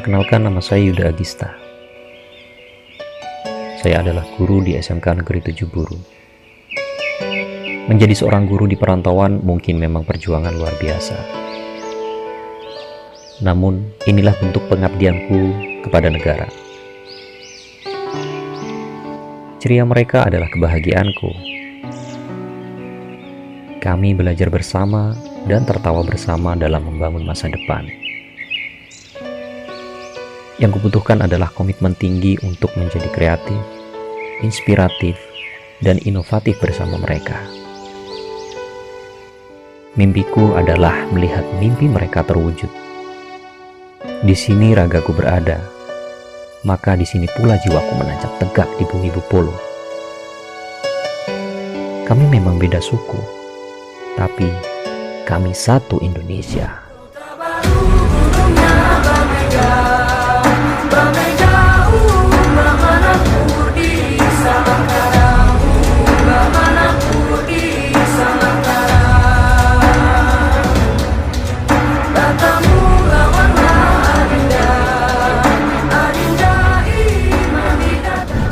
Perkenalkan, nama saya Yuda Agista. Saya adalah guru di SMK Negeri 7 Buru. Menjadi seorang guru di perantauan mungkin memang perjuangan luar biasa. Namun, inilah bentuk pengabdianku kepada negara. Ceria mereka adalah kebahagiaanku. Kami belajar bersama dan tertawa bersama dalam membangun masa depan. Yang kubutuhkan adalah komitmen tinggi untuk menjadi kreatif, inspiratif, dan inovatif bersama mereka. Mimpiku adalah melihat mimpi mereka terwujud. Di sini ragaku berada, maka di sini pula jiwaku menancap tegak di bumi Bupolo. Kami memang beda suku, tapi kami satu Indonesia.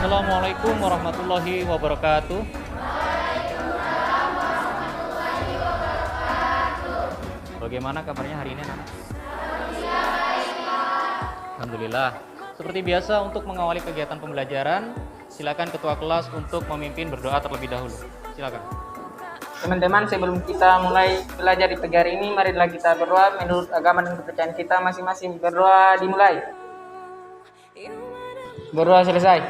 Assalamualaikum warahmatullahi wabarakatuh. Bagaimana kabarnya hari ini, anak? Alhamdulillah. Seperti biasa, untuk mengawali kegiatan pembelajaran, silakan ketua kelas untuk memimpin berdoa terlebih dahulu. Silakan. Teman-teman, sebelum kita mulai belajar di pagi hari ini, marilah kita berdoa menurut agama dan kepercayaan kita masing-masing. Berdoa dimulai. Berdoa selesai.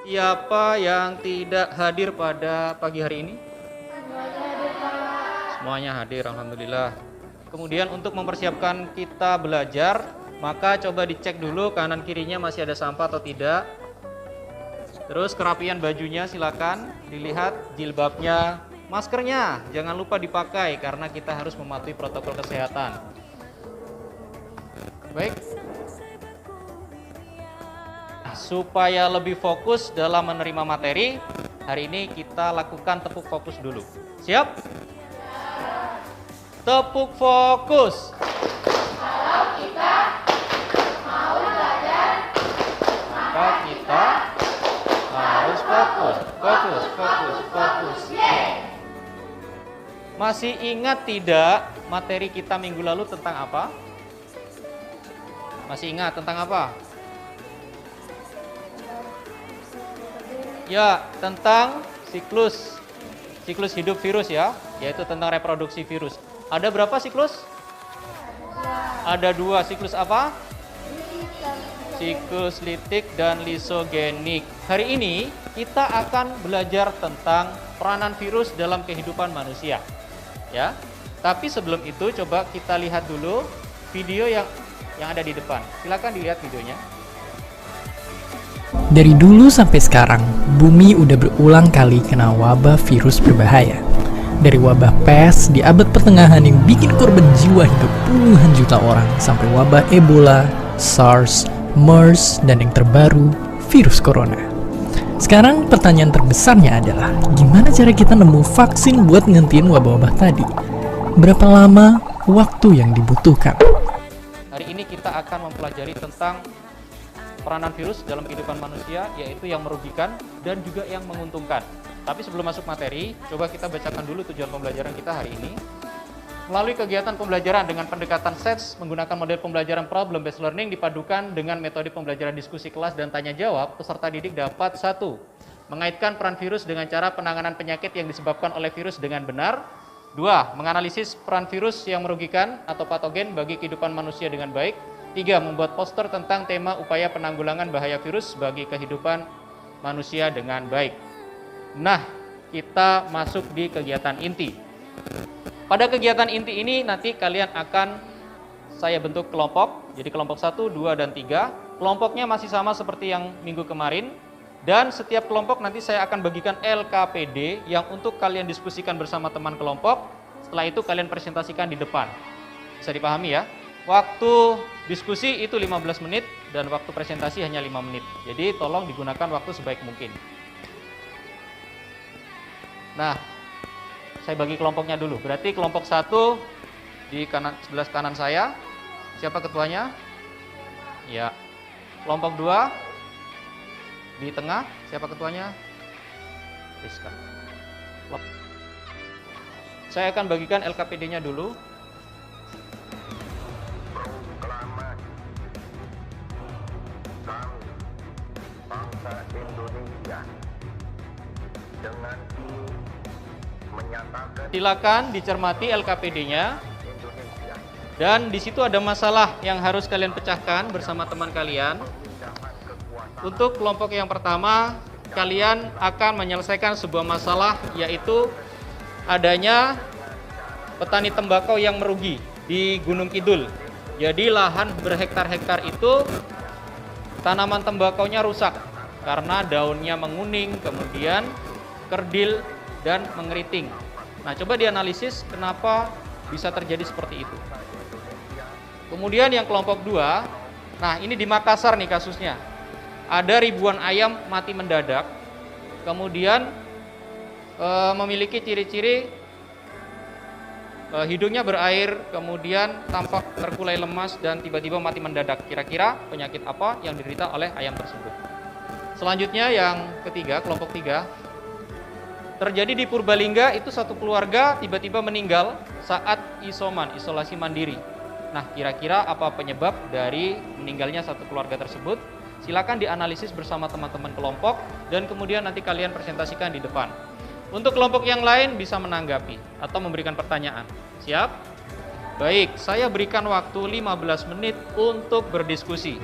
Siapa yang tidak hadir pada pagi hari ini? Semuanya hadir, alhamdulillah. Kemudian untuk mempersiapkan kita belajar, maka coba dicek dulu kanan kirinya masih ada sampah atau tidak. Terus kerapian bajunya silakan dilihat, jilbabnya, maskernya jangan lupa dipakai karena kita harus mematuhi protokol kesehatan. Baik. Supaya lebih fokus dalam menerima materi, hari ini kita lakukan tepuk fokus dulu. Siap? Tepuk fokus. Kalau kita mau belajar, Maka kita harus fokus. Fokus. Masih ingat tidak materi kita minggu lalu tentang apa? Masih ingat tentang apa? Ya, tentang siklus hidup virus ya, yaitu tentang reproduksi virus. Ada berapa siklus? Ada 2. Siklus apa? Siklus litik dan lisogenik. Hari ini kita akan belajar tentang peranan virus dalam kehidupan manusia. Ya. Tapi sebelum itu coba kita lihat dulu video yang ada di depan. Silakan dilihat videonya. Dari dulu sampai sekarang, bumi udah berulang kali kena wabah virus berbahaya. Dari wabah pes di abad pertengahan yang bikin korban jiwa hingga puluhan juta orang, sampai wabah Ebola, SARS, MERS, dan yang terbaru, virus corona. Sekarang pertanyaan terbesarnya adalah, gimana cara kita nemu vaksin buat ngentiin wabah-wabah tadi? Berapa lama waktu yang dibutuhkan? Hari ini kita akan mempelajari tentang peranan virus dalam kehidupan manusia, yaitu yang merugikan dan juga yang menguntungkan. Tapi sebelum masuk materi, coba kita bacakan dulu tujuan pembelajaran kita hari ini. Melalui kegiatan pembelajaran dengan pendekatan SETS menggunakan model pembelajaran problem based learning dipadukan dengan metode pembelajaran diskusi kelas dan tanya jawab, peserta didik dapat 1. Mengaitkan peran virus dengan cara penanganan penyakit yang disebabkan oleh virus dengan benar. 2. Menganalisis peran virus yang merugikan atau patogen bagi kehidupan manusia dengan baik. 3. Membuat poster tentang tema upaya penanggulangan bahaya virus bagi kehidupan manusia dengan baik. Nah, kita masuk di kegiatan inti. Pada kegiatan inti ini nanti kalian akan saya bentuk kelompok. Jadi kelompok 1, 2, dan 3. Kelompoknya masih sama seperti yang minggu kemarin. Dan setiap kelompok nanti saya akan bagikan LKPD yang untuk kalian diskusikan bersama teman kelompok. Setelah itu kalian presentasikan di depan. Bisa dipahami ya? Waktu diskusi itu 15 menit dan waktu presentasi hanya 5 menit. Jadi tolong digunakan waktu sebaik mungkin. Nah, saya bagi kelompoknya dulu. Berarti kelompok 1 di sebelah kanan saya. Siapa ketuanya? Ya. Kelompok 2 di tengah, siapa ketuanya? Rizka. Saya akan bagikan LKPD-nya dulu. Bangsa Indonesia dengan ini menyatakan Silakan dicermati LKPD-nya. Indonesia Dan di situ ada masalah yang harus kalian pecahkan bersama teman kalian. Untuk kelompok yang pertama, kalian akan menyelesaikan sebuah masalah, yaitu adanya petani tembakau yang merugi di Gunung Kidul. Jadi lahan berhektar-hektar itu tanaman tembakaunya rusak karena daunnya menguning, kemudian kerdil dan mengeriting. Nah, coba dianalisis kenapa bisa terjadi seperti itu. Kemudian yang kelompok 2, nah ini di Makassar nih kasusnya. Ada ribuan ayam mati mendadak, kemudian memiliki ciri-ciri hidungnya berair, kemudian tampak terkulai lemas dan tiba-tiba mati mendadak. Kira-kira penyakit apa yang diderita oleh ayam tersebut? Selanjutnya yang ketiga, kelompok 3. Terjadi di Purbalingga, itu satu keluarga tiba-tiba meninggal saat isolasi mandiri. Nah, kira-kira apa penyebab dari meninggalnya satu keluarga tersebut? Silakan dianalisis bersama teman-teman kelompok dan kemudian nanti kalian presentasikan di depan. Untuk kelompok yang lain bisa menanggapi atau memberikan pertanyaan. Siap? Baik, saya berikan waktu 15 menit untuk berdiskusi.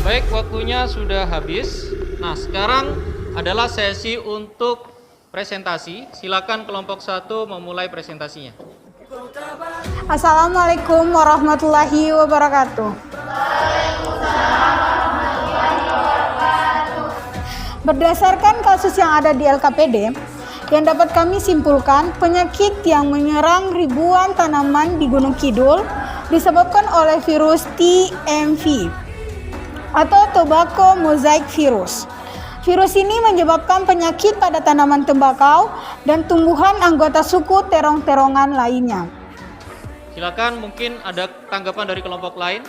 Baik, waktunya sudah habis. Nah, sekarang adalah sesi untuk presentasi. Silakan kelompok 1 memulai presentasinya. Assalamualaikum warahmatullahi wabarakatuh. Berdasarkan kasus yang ada di LKPD, yang dapat kami simpulkan, penyakit yang menyerang ribuan tanaman di Gunung Kidul disebabkan oleh virus TMV atau Tobacco Mosaic Virus. Virus ini menyebabkan penyakit pada tanaman tembakau dan tumbuhan anggota suku terong-terongan lainnya. Silakan, mungkin ada tanggapan dari kelompok lain.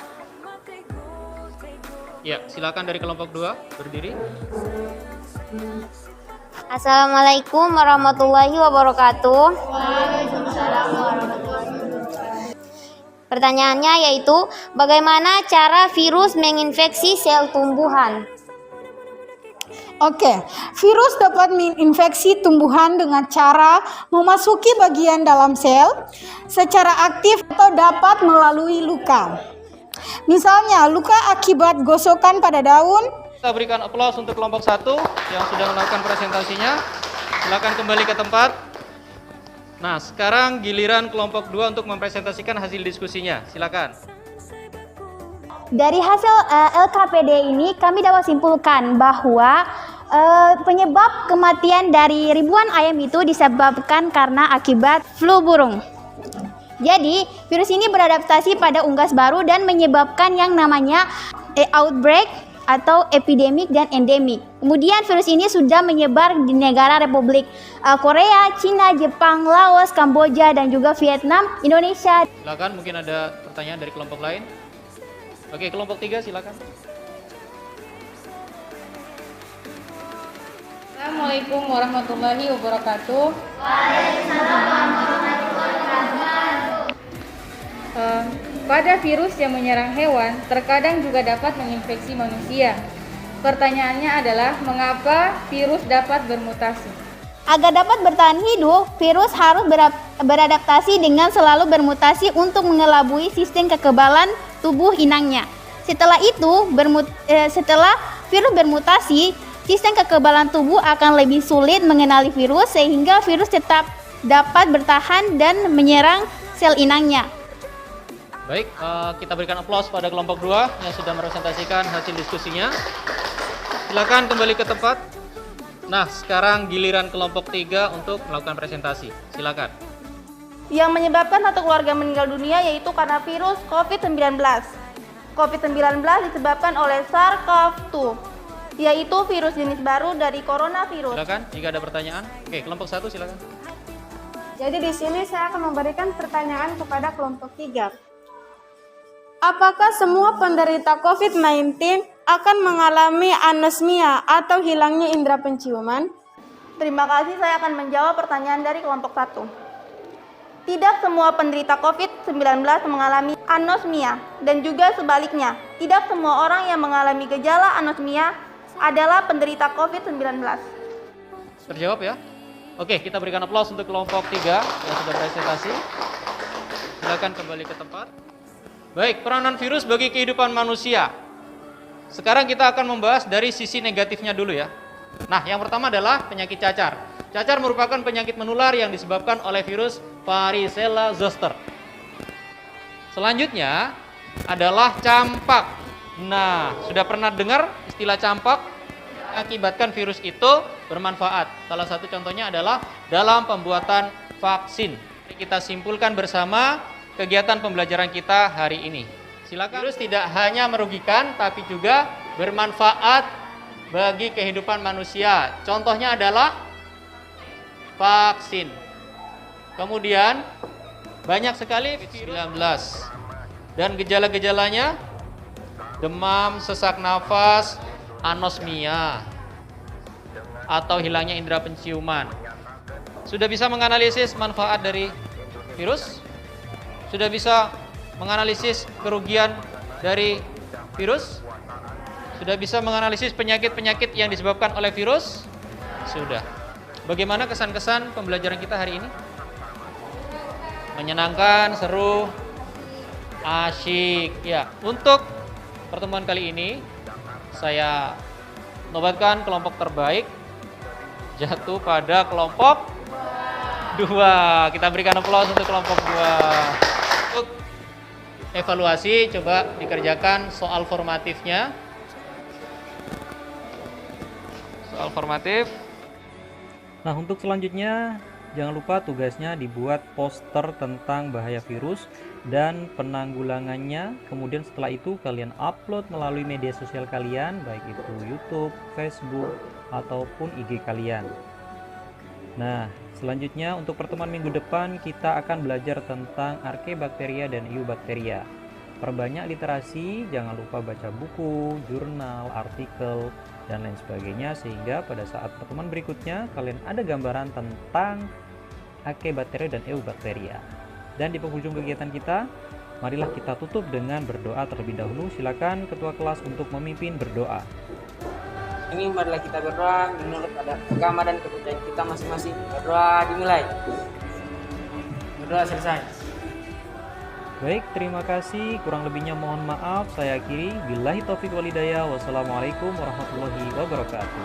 Ya, silakan dari kelompok 2 berdiri. Assalamualaikum warahmatullahi wabarakatuh. Pertanyaannya yaitu, bagaimana cara virus menginfeksi sel tumbuhan? Oke, virus dapat menginfeksi tumbuhan dengan cara memasuki bagian dalam sel secara aktif atau dapat melalui luka. Misalnya, luka akibat gosokan pada daun. Kita berikan aplaus untuk kelompok 1 yang sudah melakukan presentasinya. Silakan kembali ke tempat. Nah, sekarang giliran kelompok 2 untuk mempresentasikan hasil diskusinya. Silakan. Dari hasil LKPD ini kami dapat simpulkan bahwa penyebab kematian dari ribuan ayam itu disebabkan karena akibat flu burung. Jadi, virus ini beradaptasi pada unggas baru dan menyebabkan yang namanya outbreak atau epidemik dan endemik. Kemudian virus ini sudah menyebar di negara Republik Korea, Cina, Jepang, Laos, Kamboja, dan juga Vietnam, Indonesia. Silakan, mungkin ada pertanyaan dari kelompok lain. Oke, kelompok 3 silakan. Assalamualaikum warahmatullahi wabarakatuh. Pada virus yang menyerang hewan, terkadang juga dapat menginfeksi manusia. Pertanyaannya adalah, mengapa virus dapat bermutasi? Agar dapat bertahan hidup, virus harus beradaptasi dengan selalu bermutasi untuk mengelabui sistem kekebalan tubuh inangnya. Setelah virus bermutasi, sistem kekebalan tubuh akan lebih sulit mengenali virus sehingga virus tetap dapat bertahan dan menyerang sel inangnya. Baik, kita berikan aplaus pada kelompok 2 yang sudah merepresentasikan hasil diskusinya. Silakan kembali ke tempat. Nah, sekarang giliran kelompok 3 untuk melakukan presentasi. Silakan. Yang menyebabkan satu keluarga meninggal dunia yaitu karena virus COVID-19. COVID-19 disebabkan oleh SARS-CoV-2, yaitu virus jenis baru dari coronavirus. Silakan, jika ada pertanyaan. Oke, kelompok 1 silakan. Jadi di sini saya akan memberikan pertanyaan kepada kelompok 3. Apakah semua penderita COVID-19 akan mengalami anosmia atau hilangnya indera penciuman? Terima kasih, saya akan menjawab pertanyaan dari kelompok 1. Tidak semua penderita COVID-19 mengalami anosmia dan juga sebaliknya. Tidak semua orang yang mengalami gejala anosmia adalah penderita COVID-19. Terjawab ya? Oke, kita berikan aplaus untuk kelompok 3 yang sudah presentasi. Silakan kembali ke tempat. Baik, peranan virus bagi kehidupan manusia. Sekarang kita akan membahas dari sisi negatifnya dulu ya. Nah, yang pertama adalah penyakit cacar. Cacar merupakan penyakit menular yang disebabkan oleh virus Varicella zoster. Selanjutnya adalah campak. Nah, sudah pernah dengar istilah campak? Akibatkan virus itu bermanfaat. Salah satu contohnya adalah dalam pembuatan vaksin. Kita simpulkan bersama kegiatan pembelajaran kita hari ini. Silakan. Virus tidak hanya merugikan, tapi juga bermanfaat bagi kehidupan manusia. Contohnya adalah vaksin. Kemudian banyak sekali COVID-19 dan gejala-gejalanya demam, sesak nafas, anosmia atau hilangnya indera penciuman. Sudah bisa menganalisis manfaat dari virus? Sudah bisa menganalisis kerugian dari virus? Sudah bisa menganalisis penyakit-penyakit yang disebabkan oleh virus? Sudah. Bagaimana kesan-kesan pembelajaran kita hari ini? Menyenangkan, seru, asyik. Ya, untuk pertemuan kali ini saya nobatkan kelompok terbaik jatuh pada kelompok 2. Kita berikan aplaus untuk kelompok 2. Untuk evaluasi, coba dikerjakan soal formatifnya. Soal formatif. Nah, untuk selanjutnya jangan lupa tugasnya dibuat poster tentang bahaya virus dan penanggulangannya. Kemudian setelah itu kalian upload melalui media sosial kalian, baik itu YouTube, Facebook, ataupun IG kalian. Nah, selanjutnya untuk pertemuan minggu depan kita akan belajar tentang Archaebacteria dan Eubacteria. Perbanyak literasi, jangan lupa baca buku, jurnal, artikel, dan lain sebagainya, sehingga pada saat pertemuan berikutnya kalian ada gambaran tentang Archaebacteria dan Eubacteria. Dan di penghujung kegiatan kita, marilah kita tutup dengan berdoa terlebih dahulu. Silakan ketua kelas untuk memimpin berdoa. Ini marilah kita berdoa menurut agama dan kepercayaan kita masing-masing. Berdoa dimulai. Berdoa selesai. Baik, terima kasih. Kurang lebihnya mohon maaf. Saya akhiri. Billahi taufiq wal hidayah. Wassalamualaikum warahmatullahi wabarakatuh.